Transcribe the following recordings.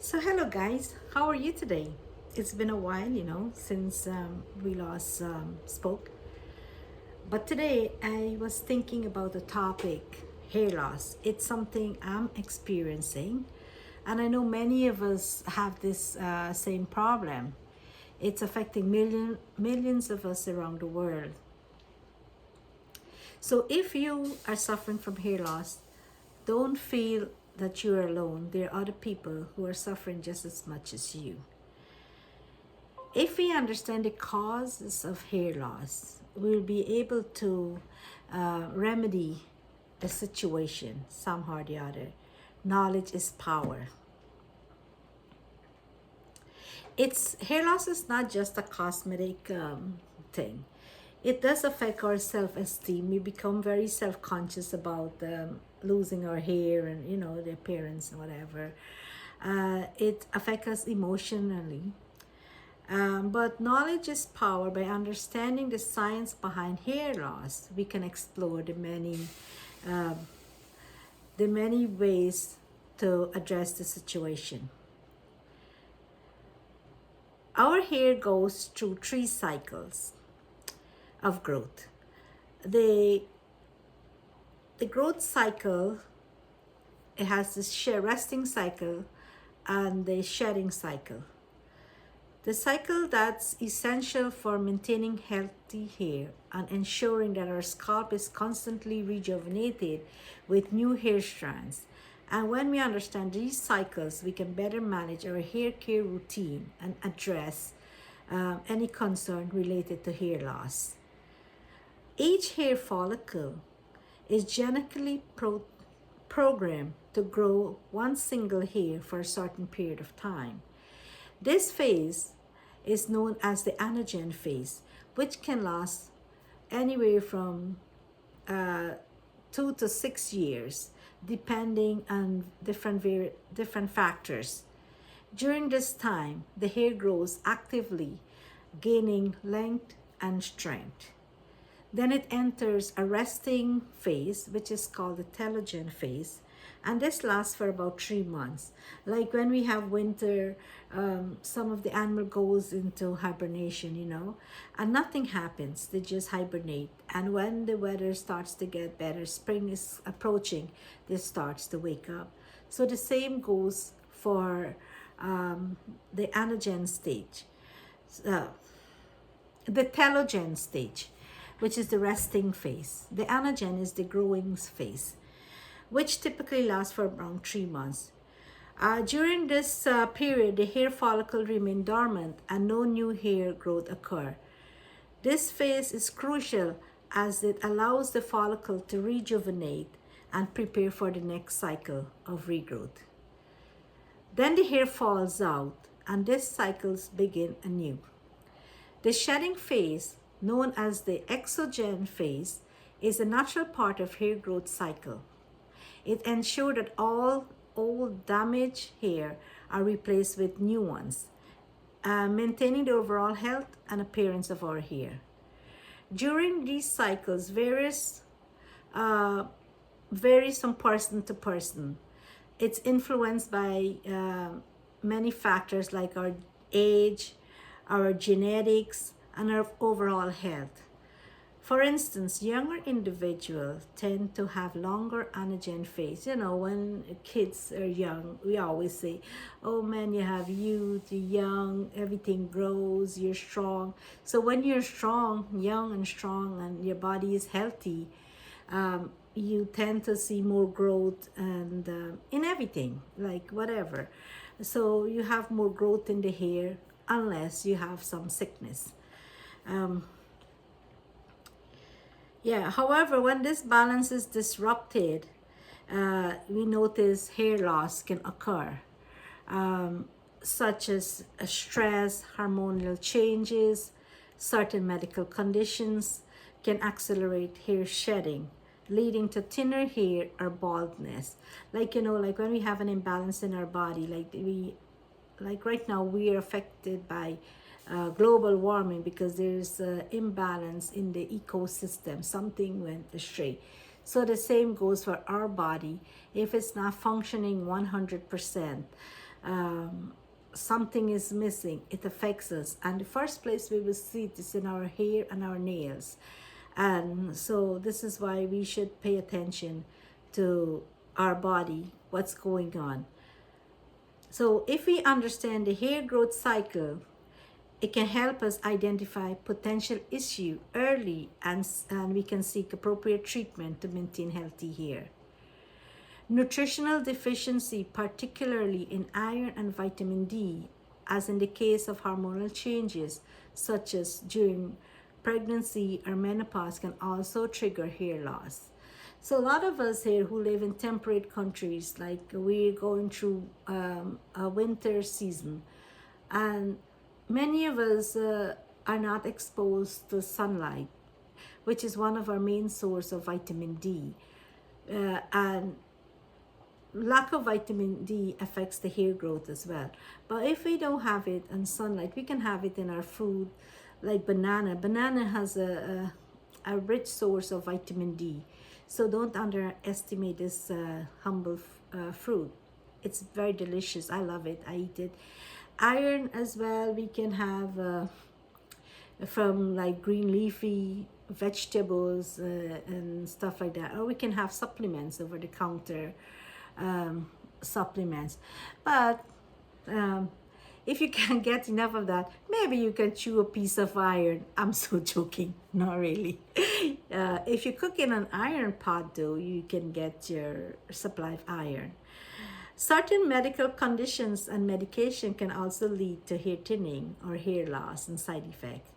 So hello guys, how are you today? It's been a while, since we last spoke. But today I was thinking about the topic hair loss. It's something I'm experiencing, and I know many of us have this same problem. It's affecting millions of us around the world. So if you are suffering from hair loss, don't feel that you're alone. There are other people who are suffering just as much as you. If we understand the causes of hair loss, we'll be able to remedy the situation somehow or the other. Knowledge is power. It's hair loss is not just a cosmetic thing. It does affect our self-esteem. We become very self-conscious about losing our hair and the appearance and whatever. It affects us emotionally. But knowledge is power. By understanding the science behind hair loss, we can explore uh, the many ways to address the situation. Our hair goes through 3 cycles of growth. The the growth cycle, it has this resting cycle and the shedding cycle. The cycle that's essential for maintaining healthy hair and ensuring that our scalp is constantly rejuvenated with new hair strands. And when we understand these cycles, we can better manage our hair care routine and address any concern related to hair loss. Each hair follicle is genetically programmed to grow one single hair for a certain period of time. This phase is known as the anagen phase, which can last anywhere from 2 to 6 years, depending on different factors. During this time, the hair grows actively, gaining length and strength. Then it enters a resting phase, which is called the telogen phase. And this lasts for about 3 months. Like when we have winter, some of the animal goes into hibernation, and nothing happens. They just hibernate. And when the weather starts to get better, spring is approaching, this starts to wake up. So the same goes for the anagen stage. Uh, the telogen stage, which is the resting phase. The anagen is the growing phase, which typically lasts for around 3 months. During this period, the hair follicle remain dormant and no new hair growth occur. This phase is crucial as it allows the follicle to rejuvenate and prepare for the next cycle of regrowth. Then the hair falls out and these cycles begin anew. The shedding phase, known as the exogen phase, is a natural part of hair growth cycle. It ensures that all old damaged hair are replaced with new ones, maintaining the overall health and appearance of our hair. During these cycles, varies from person to person. It's influenced by many factors like our age, our genetics, and our overall health. For instance, younger individuals tend to have longer anagen phase. When kids are young, we always say, oh man, you have youth, you're young, everything grows, you're strong. So when you're strong, young and strong, and your body is healthy, you tend to see more growth and in everything, like whatever. So you have more growth in the hair unless you have some sickness. However, when this balance is disrupted, we notice hair loss can occur, such as stress, hormonal changes, certain medical conditions can accelerate hair shedding, leading to thinner hair or baldness. Like when we have an imbalance in our body, like right now we are affected by global warming because there's an imbalance in the ecosystem. Something went astray. So the same goes for our body. If it's not functioning 100%, something is missing, it affects us. And the first place we will see it is in our hair and our nails. And so this is why we should pay attention to our body, what's going on. So if we understand the hair growth cycle, it can help us identify potential issue early, and we can seek appropriate treatment to maintain healthy hair. Nutritional deficiency, particularly in iron and vitamin D, as in the case of hormonal changes such as during pregnancy or menopause, can also trigger hair loss. So a lot of us here who live in temperate countries, like we're going through a winter season, and many of us are not exposed to sunlight, which is one of our main source of vitamin D. And lack of vitamin D affects the hair growth as well. But if we don't have it in sunlight, we can have it in our food, like banana. Banana has a rich source of vitamin D. So don't underestimate this humble fruit. It's very delicious. I love it. I eat it. Iron as well, we can have from like green leafy vegetables and stuff like that. Or we can have supplements, over the counter supplements. But if you can't get enough of that, maybe you can chew a piece of iron. I'm so joking, not really. If you cook in an iron pot though, you can get your supply of iron. Certain medical conditions and medication can also lead to hair thinning or hair loss and side effects.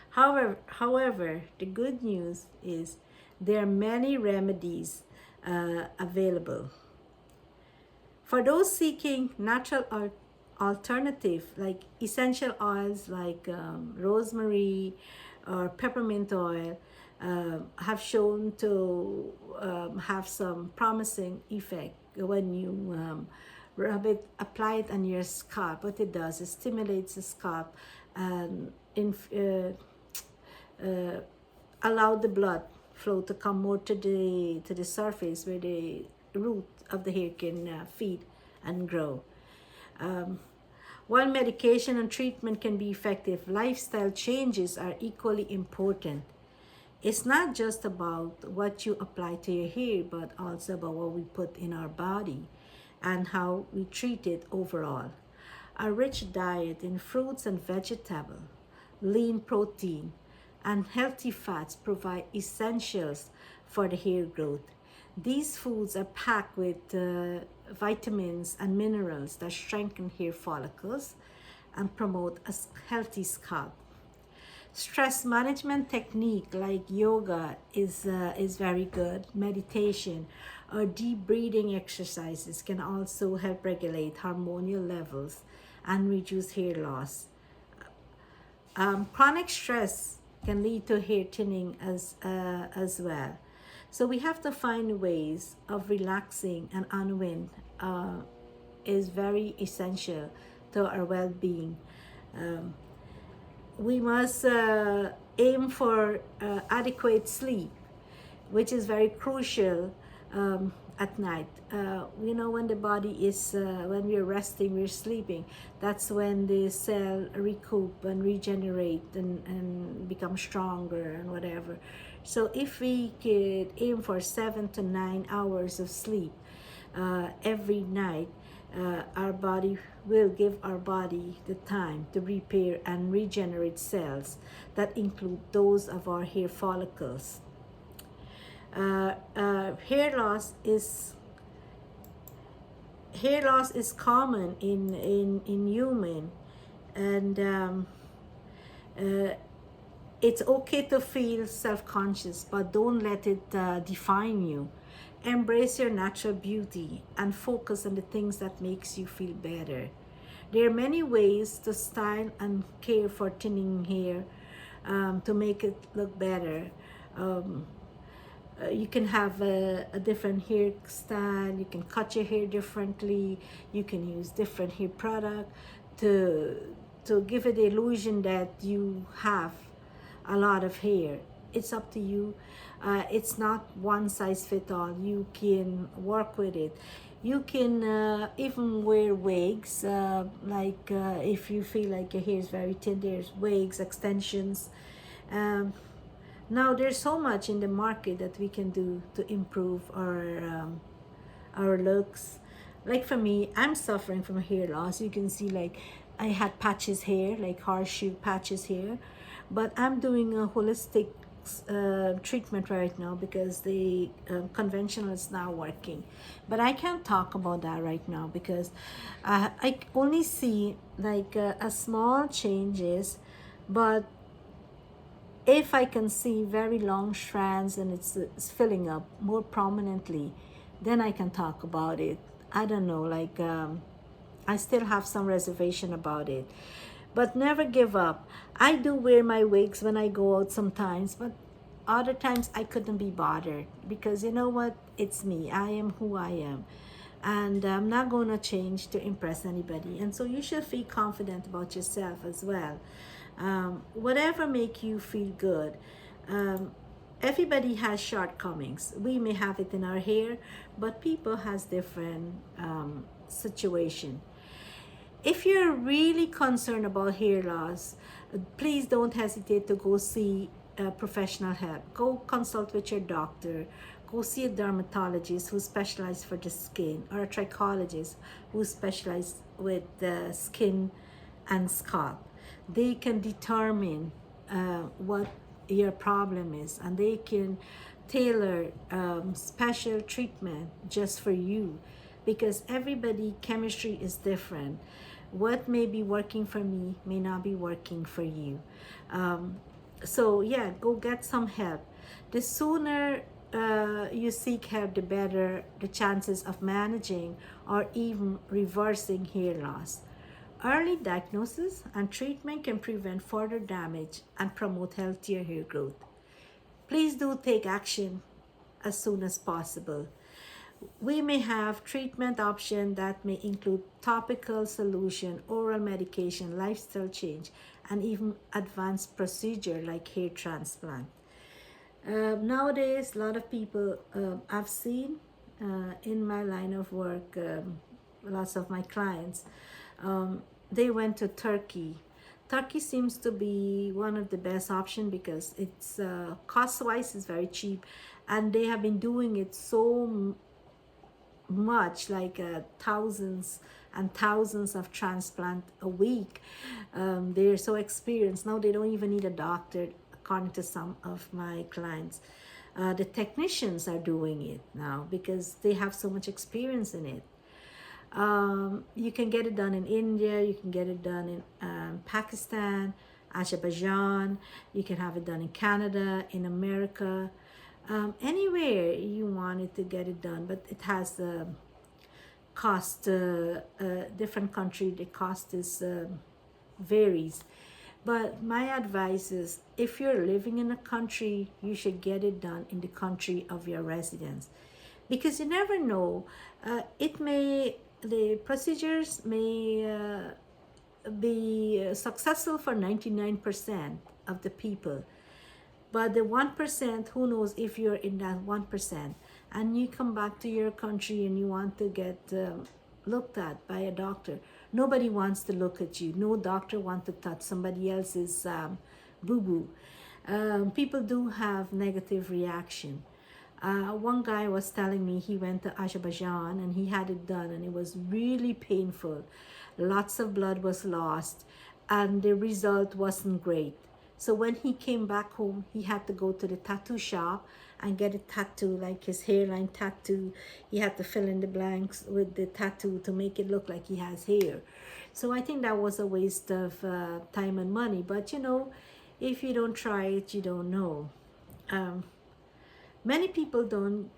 However, the good news is there are many remedies available. For those seeking natural alternative, like essential oils like rosemary or peppermint oil, have shown to have some promising effect when you rub it, apply it on your scalp. What it does is stimulates the scalp and allow the blood flow to come more to the surface where the root of the hair can feed and grow. While medication and treatment can be effective, lifestyle changes are equally important. It's not just about what you apply to your hair, but also about what we put in our body and how we treat it overall. A rich diet in fruits and vegetables, lean protein, and healthy fats provide essentials for the hair growth. These foods are packed with vitamins and minerals that strengthen hair follicles and promote a healthy scalp. Stress management technique like yoga is very good. Meditation or deep breathing exercises can also help regulate hormonal levels and reduce hair loss. Chronic stress can lead to hair thinning as well. So we have to find ways of relaxing and unwind is very essential to our well-being. We must aim for adequate sleep, which is very crucial at night. When the body is, when we're resting, we're sleeping, that's when the cell recoup and regenerate and become stronger and whatever. So if we could aim for 7 to 9 hours of sleep every night, our body will give our body the time to repair and regenerate cells that include those of our hair follicles. Hair loss is common in human, and it's okay to feel self-conscious, but don't let it define you. Embrace your natural beauty and focus on the things that makes you feel better. There are many ways to style and care for thinning hair to make it look better. You can have a different hairstyle. You can cut your hair differently. You can use different hair product to give it the illusion that you have a lot of hair. It's up to you. It's not one size fit all. You can work with it. You can even wear wigs, if you feel like your hair is very thin, there's wigs, extensions. Um, Now there's so much in the market that we can do to improve our looks. Like for me, I'm suffering from hair loss. You can see like I had patches here, like horseshoe patches here, but I'm doing a holistic treatment right now because the conventional is not working. But I can't talk about that right now because I only see like a small changes, but if I can see very long strands and it's filling up more prominently, then I can talk about it. I don't know, I still have some reservation about it. But never give up. I do wear my wigs when I go out sometimes, but other times I couldn't be bothered because you know what? It's me. I am who I am. And I'm not going to change to impress anybody. And so you should feel confident about yourself as well. Whatever make you feel good. Um, Everybody has shortcomings. We may have it in our hair, but people has different situation. If you're really concerned about hair loss, please don't hesitate to go see professional help. Go consult with your doctor. Go see a dermatologist who specializes for the skin, or a trichologist who specializes with the skin and scalp. They can determine what your problem is, and they can tailor special treatment just for you, because everybody chemistry is different. What may be working for me may not be working for you. So yeah, go get some help. The sooner you seek help, the better the chances of managing or even reversing hair loss. Early diagnosis and treatment can prevent further damage and promote healthier hair growth. Please do take action as soon as possible. We may have treatment options that may include topical solution, oral medication, lifestyle change, and even advanced procedure like hair transplant. Nowadays, a lot of people I've seen in my line of work, lots of my clients, they went to Turkey. Turkey seems to be one of the best option because it's cost-wise is very cheap, and they have been doing it so much, like thousands and thousands of transplant a week. They're so experienced now, they don't even need a doctor, according to some of my clients. The technicians are doing it now because they have so much experience in it. You can get it done in India, you can get it done in Pakistan, Azerbaijan, you can have it done in Canada, in America, anywhere you want it to get it done, but it has the cost, different country, the cost is varies. But my advice is, if you're living in a country, you should get it done in the country of your residence, because you never know. The procedures may be successful for 99% of the people, but the 1%, who knows if you're in that 1%, and you come back to your country and you want to get looked at by a doctor. Nobody wants to look at you. No doctor wants to touch somebody else's boo-boo. People do have negative reaction. One guy was telling me he went to Azerbaijan and he had it done and it was really painful. Lots of blood was lost and the result wasn't great. So when he came back home, he had to go to the tattoo shop and get a tattoo, like his hairline tattoo. He had to fill in the blanks with the tattoo to make it look like he has hair. So I think that was a waste of time and money. But you know, if you don't try it, you don't know. Many people don't,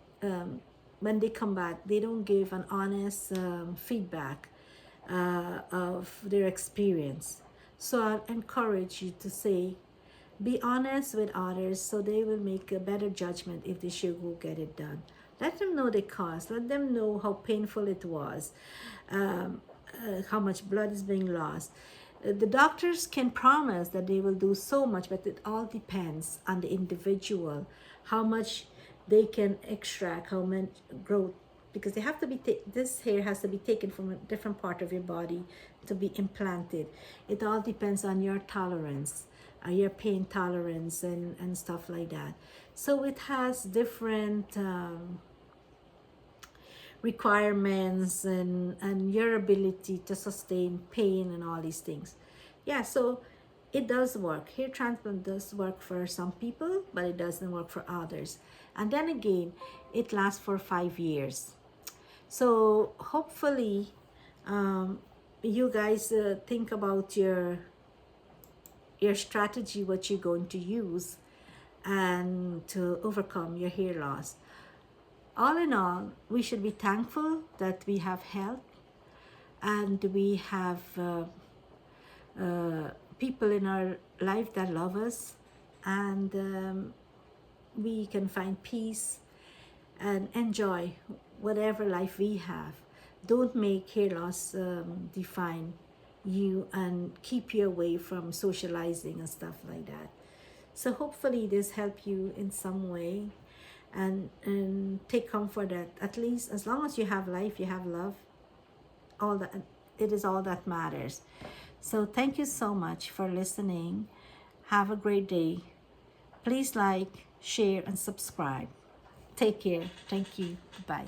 when they come back, they don't give an honest feedback of their experience. So I encourage you to say, be honest with others so they will make a better judgment if they should go get it done. Let them know the cost. Let them know how painful it was, how much blood is being lost. The doctors can promise that they will do so much, but it all depends on the individual, how much they can extract, how much growth because they have to be this hair has to be taken from a different part of your body to be implanted. It all depends on your tolerance, your pain tolerance, and stuff like that. So it has different requirements, and your ability to sustain pain and all these things. Yeah, so it does work. Hair transplant does work for some people, but it doesn't work for others. And then again, it lasts for 5 years. So hopefully, you guys think about your strategy, what you're going to use, and to overcome your hair loss. All in all, we should be thankful that we have health, and we have people in our life that love us, and we can find peace and enjoy whatever life we have. Don't make hair loss define you and keep you away from socializing and stuff like that. So hopefully this helped you in some way, and take comfort that at least as long as you have life, you have love. All that, it is all that matters. So thank you so much for listening. Have a great day. Please like, share, and subscribe. Take care. Thank you. Bye.